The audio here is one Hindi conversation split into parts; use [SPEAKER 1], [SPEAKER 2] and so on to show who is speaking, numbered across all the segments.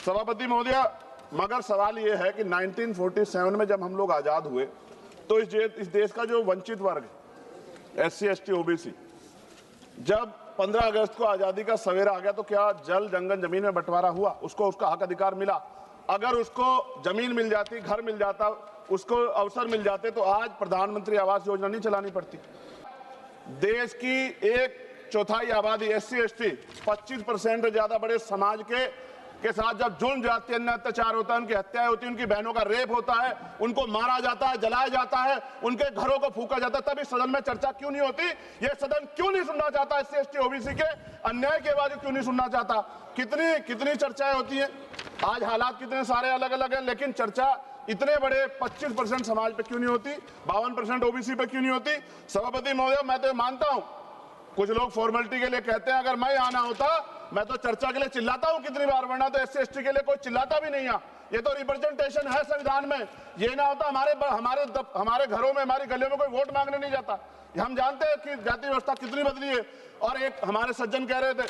[SPEAKER 1] सभापति महोदय, मगर सवाल ये है कि 1947 में जब हम लोग आजाद हुए तो इस देश का जो वंचित वर्ग SC ST OBC, जब 15 अगस्त को आजादी का सवेरा आ गया तो क्या जल जंगल जमीन में बंटवारा हुआ? उसको उसका हक अधिकार मिला? अगर उसको जमीन मिल जाती, घर मिल जाता, उसको अवसर मिल जाते तो आज प्रधानमंत्री आवास योजना नहीं चलानी पड़ती। देश की 1/4 आबादी SC ST 25% से ज्यादा बड़े समाज के साथ जब जुल्म जाति अन्य अत्याचार होता है, उनकी हत्याएं होती है, उनकी बहनों का रेप होता है, उनको मारा जाता है, जलाया जाता है, उनके घरों को फूका जाता है, तब इस सदन में चर्चा क्यों नहीं होती? ये सदन क्यों नहीं सुनना चाहता? SC ST OBC के अन्याय के बाद क्यों नहीं सुनना चाहता? कितनी चर्चाएं होती हैं, आज हालात कितने सारे अलग अलग हैं, लेकिन चर्चा इतने बड़े 25% समाज पे क्यों नहीं होती, 52% OBC पे क्यों नहीं होती? सभापति महोदय, मैं तो मानता हूं, कुछ लोग फॉर्मेलिटी के लिए कहते हैं, अगर मैं आना होता मैं तो चर्चा के लिए चिल्लाता हूं कितनी बार, वरना तो SC ST के लिए कोई चिल्लाता भी नहीं है। ये तो रिप्रेजेंटेशन है संविधान में। ये ना होता हमारे घरों में, हमारी गलियों में कोई वोट मांगने नहीं जाता। हम जानते हैं कि जाति व्यवस्था कितनी बदली है। और एक हमारे सज्जन कह रहे थे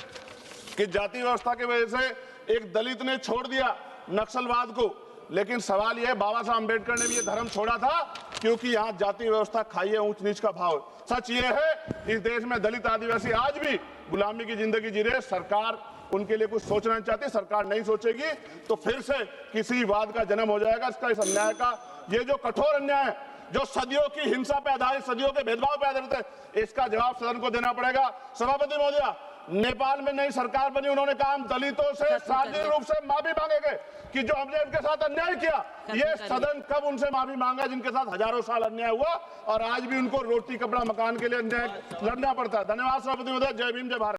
[SPEAKER 1] कि जाति व्यवस्था की वजह से एक दलित ने छोड़ दिया नक्सलवाद को, लेकिन सवाल यह है, बाबा साहब अम्बेडकर ने भी ये धर्म छोड़ा था क्योंकि यहाँ जाति व्यवस्था खाई है, ऊंच नीच का भाव। सच ये है, इस देश में दलित आदिवासी आज भी गुलामी की जिंदगी जी रहे। सरकार उनके लिए कुछ सोचना चाहती, सरकार नहीं सोचेगी तो फिर से किसी वाद का जन्म हो जाएगा। इस अन्याय का, ये जो कठोर अन्याय है, जो सदियों की हिंसा पे आधारित, सदियों के भेदभाव पे आधारित है, इसका जवाब सदन को देना पड़ेगा। सभापति महोदय, नेपाल में नई सरकार बनी, उन्होंने कहा हम दलितों से सार्वजनिक रूप से माफी मांगेंगे कि जो हमने उनके साथ अन्याय किया। ये सदन कब उनसे माफी मांगा जिनके साथ हजारों साल अन्याय हुआ और आज भी उनको रोटी कपड़ा मकान के लिए अन्याय लड़ना पड़ता है। धन्यवाद सभापति महोदय। जय भीम, जय भारत।